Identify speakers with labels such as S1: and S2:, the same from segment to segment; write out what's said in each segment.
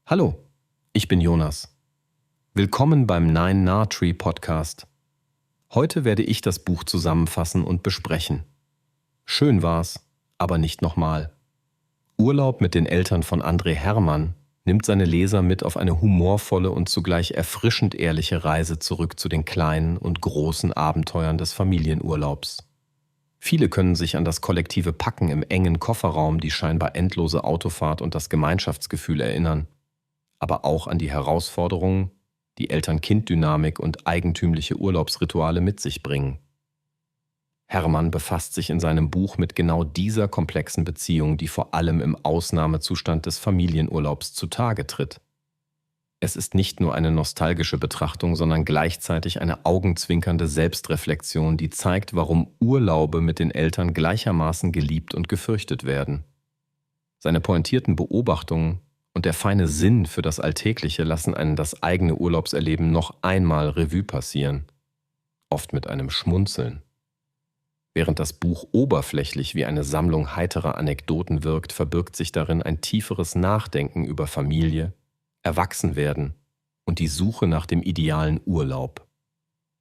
S1: Hallo, ich bin Jonas. Willkommen beim Nine Nah Tree Podcast. Heute werde ich das Buch zusammenfassen und besprechen. Schön war's, aber nicht nochmal. Urlaub mit den Eltern von André Hermann nimmt seine Leser mit auf eine humorvolle und zugleich erfrischend ehrliche Reise zurück zu den kleinen und großen Abenteuern des Familienurlaubs. Viele können sich an das kollektive Packen im engen Kofferraum, die scheinbar endlose Autofahrt und das Gemeinschaftsgefühl erinnern, aber auch an die Herausforderungen, die Eltern-Kind-Dynamik und eigentümliche Urlaubsrituale mit sich bringen. Hermann befasst sich in seinem Buch mit genau dieser komplexen Beziehung, die vor allem im Ausnahmezustand des Familienurlaubs zutage tritt. Es ist nicht nur eine nostalgische Betrachtung, sondern gleichzeitig eine augenzwinkernde Selbstreflexion, die zeigt, warum Urlaube mit den Eltern gleichermaßen geliebt und gefürchtet werden. Seine pointierten Beobachtungen und der feine Sinn für das Alltägliche lassen einen das eigene Urlaubserleben noch einmal Revue passieren, oft mit einem Schmunzeln. Während das Buch oberflächlich wie eine Sammlung heiterer Anekdoten wirkt, verbirgt sich darin ein tieferes Nachdenken über Familie, Erwachsenwerden und die Suche nach dem idealen Urlaub.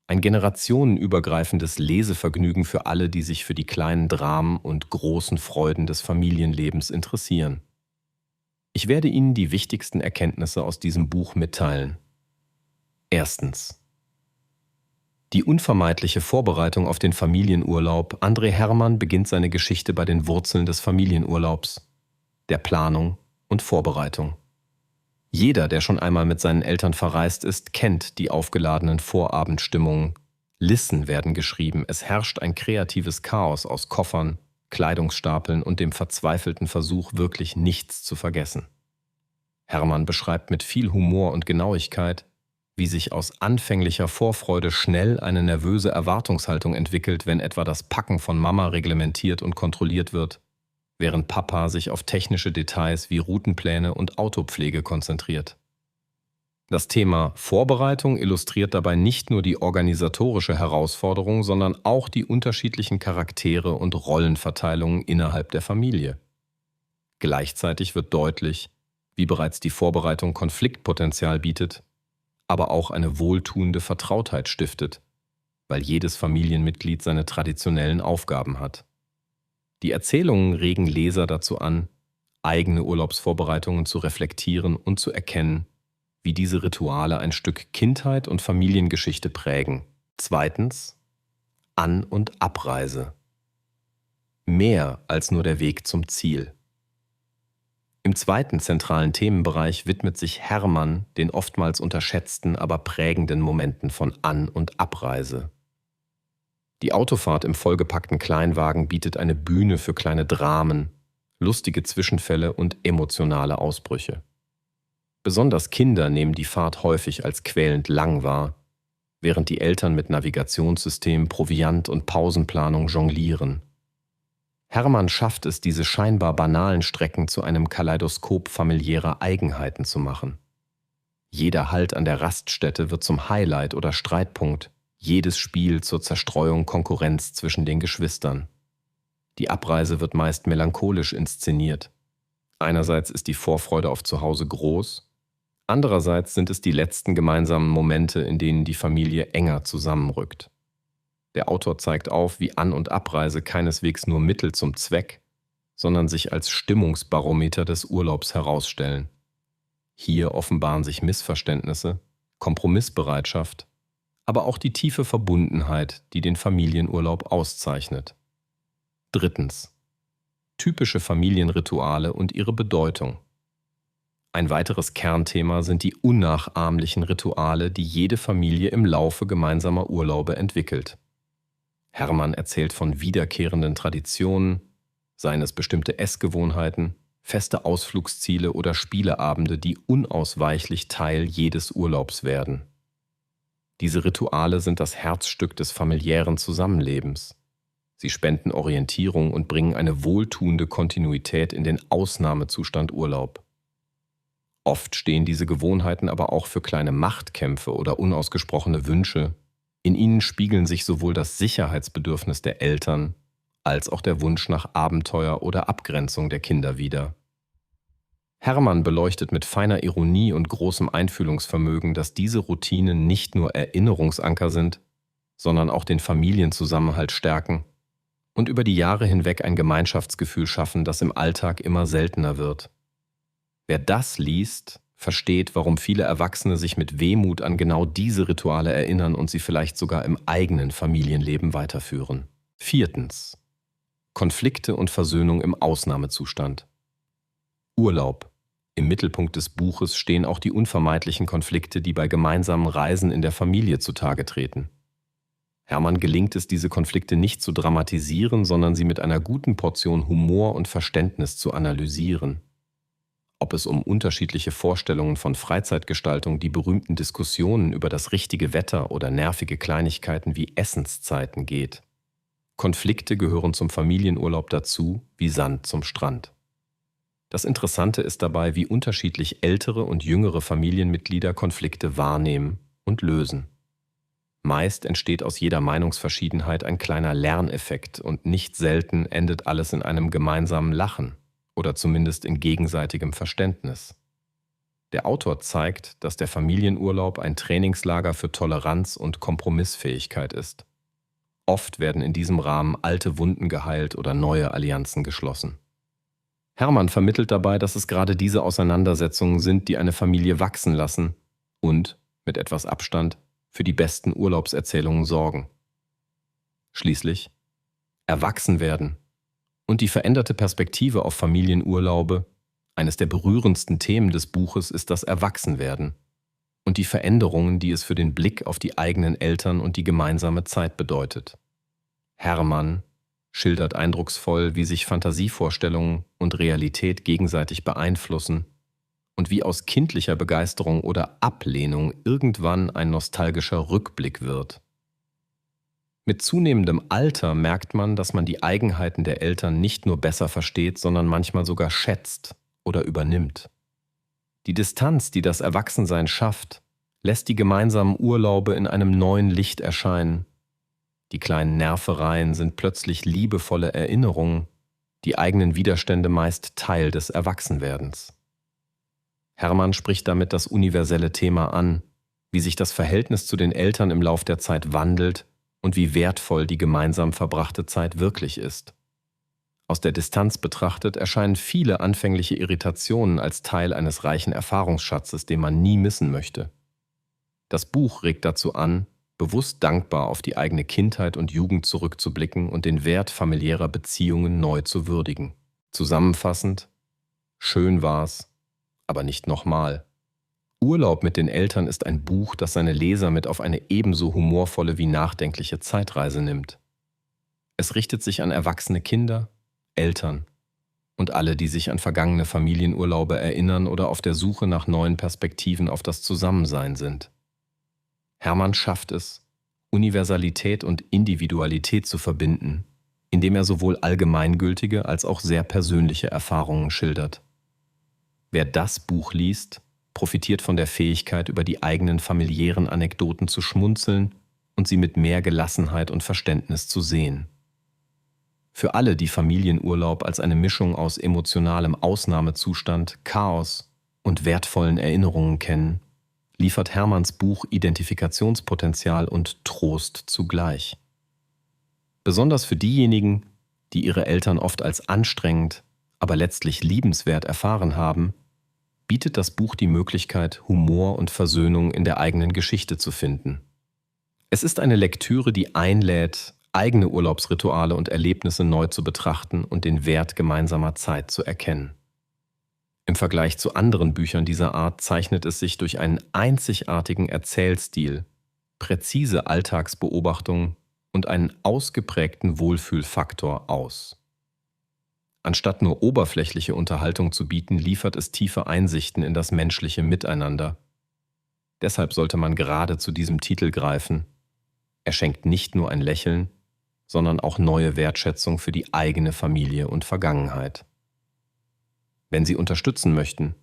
S1: Ein generationenübergreifendes Lesevergnügen für alle, die sich für die kleinen Dramen und großen Freuden des Familienlebens interessieren. Ich werde Ihnen die wichtigsten Erkenntnisse aus diesem Buch mitteilen. Erstens. Die unvermeidliche Vorbereitung auf den Familienurlaub. André Hermann beginnt seine Geschichte bei den Wurzeln des Familienurlaubs, der Planung und Vorbereitung. Jeder, der schon einmal mit seinen Eltern verreist ist, kennt die aufgeladenen Vorabendstimmungen. Listen werden geschrieben, es herrscht ein kreatives Chaos aus Koffern, Kleidungsstapeln und dem verzweifelten Versuch, wirklich nichts zu vergessen. Hermann beschreibt mit viel Humor und Genauigkeit, wie sich aus anfänglicher Vorfreude schnell eine nervöse Erwartungshaltung entwickelt, wenn etwa das Packen von Mama reglementiert und kontrolliert wird, während Papa sich auf technische Details wie Routenpläne und Autopflege konzentriert. Das Thema Vorbereitung illustriert dabei nicht nur die organisatorische Herausforderung, sondern auch die unterschiedlichen Charaktere und Rollenverteilungen innerhalb der Familie. Gleichzeitig wird deutlich, wie bereits die Vorbereitung Konfliktpotenzial bietet, aber auch eine wohltuende Vertrautheit stiftet, weil jedes Familienmitglied seine traditionellen Aufgaben hat. Die Erzählungen regen Leser dazu an, eigene Urlaubsvorbereitungen zu reflektieren und zu erkennen, wie diese Rituale ein Stück Kindheit und Familiengeschichte prägen. Zweitens, An- und Abreise. Mehr als nur der Weg zum Ziel. Im zweiten zentralen Themenbereich widmet sich Hermann den oftmals unterschätzten, aber prägenden Momenten von An- und Abreise. Die Autofahrt im vollgepackten Kleinwagen bietet eine Bühne für kleine Dramen, lustige Zwischenfälle und emotionale Ausbrüche. Besonders Kinder nehmen die Fahrt häufig als quälend lang wahr, während die Eltern mit Navigationssystem, Proviant und Pausenplanung jonglieren. Hermann schafft es, diese scheinbar banalen Strecken zu einem Kaleidoskop familiärer Eigenheiten zu machen. Jeder Halt an der Raststätte wird zum Highlight oder Streitpunkt, jedes Spiel zur Zerstreuung Konkurrenz zwischen den Geschwistern. Die Abreise wird meist melancholisch inszeniert. Einerseits ist die Vorfreude auf Zuhause groß, andererseits sind es die letzten gemeinsamen Momente, in denen die Familie enger zusammenrückt. Der Autor zeigt auf, wie An- und Abreise keineswegs nur Mittel zum Zweck, sondern sich als Stimmungsbarometer des Urlaubs herausstellen. Hier offenbaren sich Missverständnisse, Kompromissbereitschaft, aber auch die tiefe Verbundenheit, die den Familienurlaub auszeichnet. Drittens. Typische Familienrituale und ihre Bedeutung. Ein weiteres Kernthema sind die unnachahmlichen Rituale, die jede Familie im Laufe gemeinsamer Urlaube entwickelt. Hermann erzählt von wiederkehrenden Traditionen, seien es bestimmte Essgewohnheiten, feste Ausflugsziele oder Spieleabende, die unausweichlich Teil jedes Urlaubs werden. Diese Rituale sind das Herzstück des familiären Zusammenlebens. Sie spenden Orientierung und bringen eine wohltuende Kontinuität in den Ausnahmezustand Urlaub. Oft stehen diese Gewohnheiten aber auch für kleine Machtkämpfe oder unausgesprochene Wünsche. In ihnen spiegeln sich sowohl das Sicherheitsbedürfnis der Eltern als auch der Wunsch nach Abenteuer oder Abgrenzung der Kinder wider. Hermann beleuchtet mit feiner Ironie und großem Einfühlungsvermögen, dass diese Routinen nicht nur Erinnerungsanker sind, sondern auch den Familienzusammenhalt stärken und über die Jahre hinweg ein Gemeinschaftsgefühl schaffen, das im Alltag immer seltener wird. Wer das liest, versteht, warum viele Erwachsene sich mit Wehmut an genau diese Rituale erinnern und sie vielleicht sogar im eigenen Familienleben weiterführen. 4. Konflikte und Versöhnung im Ausnahmezustand. Urlaub. Im Mittelpunkt des Buches stehen auch die unvermeidlichen Konflikte, die bei gemeinsamen Reisen in der Familie zutage treten. Hermann gelingt es, diese Konflikte nicht zu dramatisieren, sondern sie mit einer guten Portion Humor und Verständnis zu analysieren. Ob es um unterschiedliche Vorstellungen von Freizeitgestaltung, die berühmten Diskussionen über das richtige Wetter oder nervige Kleinigkeiten wie Essenszeiten geht. Konflikte gehören zum Familienurlaub dazu, wie Sand zum Strand. Das Interessante ist dabei, wie unterschiedlich ältere und jüngere Familienmitglieder Konflikte wahrnehmen und lösen. Meist entsteht aus jeder Meinungsverschiedenheit ein kleiner Lerneffekt und nicht selten endet alles in einem gemeinsamen Lachen oder zumindest in gegenseitigem Verständnis. Der Autor zeigt, dass der Familienurlaub ein Trainingslager für Toleranz und Kompromissfähigkeit ist. Oft werden in diesem Rahmen alte Wunden geheilt oder neue Allianzen geschlossen. Hermann vermittelt dabei, dass es gerade diese Auseinandersetzungen sind, die eine Familie wachsen lassen und, mit etwas Abstand, für die besten Urlaubserzählungen sorgen. Schließlich erwachsen werden und die veränderte Perspektive auf Familienurlaube. Eines der berührendsten Themen des Buches ist das Erwachsenwerden und die Veränderungen, die es für den Blick auf die eigenen Eltern und die gemeinsame Zeit bedeutet. Hermann schildert eindrucksvoll, wie sich Fantasievorstellungen und Realität gegenseitig beeinflussen und wie aus kindlicher Begeisterung oder Ablehnung irgendwann ein nostalgischer Rückblick wird. Mit zunehmendem Alter merkt man, dass man die Eigenheiten der Eltern nicht nur besser versteht, sondern manchmal sogar schätzt oder übernimmt. Die Distanz, die das Erwachsensein schafft, lässt die gemeinsamen Urlaube in einem neuen Licht erscheinen. Die kleinen Nervereien sind plötzlich liebevolle Erinnerungen, die eigenen Widerstände meist Teil des Erwachsenwerdens. Hermann spricht damit das universelle Thema an, wie sich das Verhältnis zu den Eltern im Lauf der Zeit wandelt und wie wertvoll die gemeinsam verbrachte Zeit wirklich ist. Aus der Distanz betrachtet erscheinen viele anfängliche Irritationen als Teil eines reichen Erfahrungsschatzes, den man nie missen möchte. Das Buch regt dazu an, bewusst dankbar auf die eigene Kindheit und Jugend zurückzublicken und den Wert familiärer Beziehungen neu zu würdigen. Zusammenfassend: Schön war's, aber nicht nochmal. Urlaub mit den Eltern ist ein Buch, das seine Leser mit auf eine ebenso humorvolle wie nachdenkliche Zeitreise nimmt. Es richtet sich an erwachsene Kinder, Eltern und alle, die sich an vergangene Familienurlaube erinnern oder auf der Suche nach neuen Perspektiven auf das Zusammensein sind. Hermann schafft es, Universalität und Individualität zu verbinden, indem er sowohl allgemeingültige als auch sehr persönliche Erfahrungen schildert. Wer das Buch liest, profitiert von der Fähigkeit, über die eigenen familiären Anekdoten zu schmunzeln und sie mit mehr Gelassenheit und Verständnis zu sehen. Für alle, die Familienurlaub als eine Mischung aus emotionalem Ausnahmezustand, Chaos und wertvollen Erinnerungen kennen, liefert Hermanns Buch Identifikationspotenzial und Trost zugleich. Besonders für diejenigen, die ihre Eltern oft als anstrengend, aber letztlich liebenswert erfahren haben, bietet das Buch die Möglichkeit, Humor und Versöhnung in der eigenen Geschichte zu finden. Es ist eine Lektüre, die einlädt, eigene Urlaubsrituale und Erlebnisse neu zu betrachten und den Wert gemeinsamer Zeit zu erkennen. Im Vergleich zu anderen Büchern dieser Art zeichnet es sich durch einen einzigartigen Erzählstil, präzise Alltagsbeobachtungen und einen ausgeprägten Wohlfühlfaktor aus. Anstatt nur oberflächliche Unterhaltung zu bieten, liefert es tiefe Einsichten in das menschliche Miteinander. Deshalb sollte man gerade zu diesem Titel greifen. Er schenkt nicht nur ein Lächeln, sondern auch neue Wertschätzung für die eigene Familie und Vergangenheit. Wenn Sie unterstützen möchten,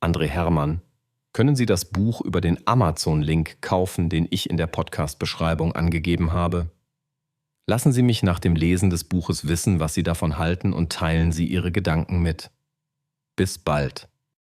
S1: André Hermann, können Sie das Buch über den Amazon-Link kaufen, den ich in der Podcast-Beschreibung angegeben habe. Lassen Sie mich nach dem Lesen des Buches wissen, was Sie davon halten und teilen Sie Ihre Gedanken mit. Bis bald.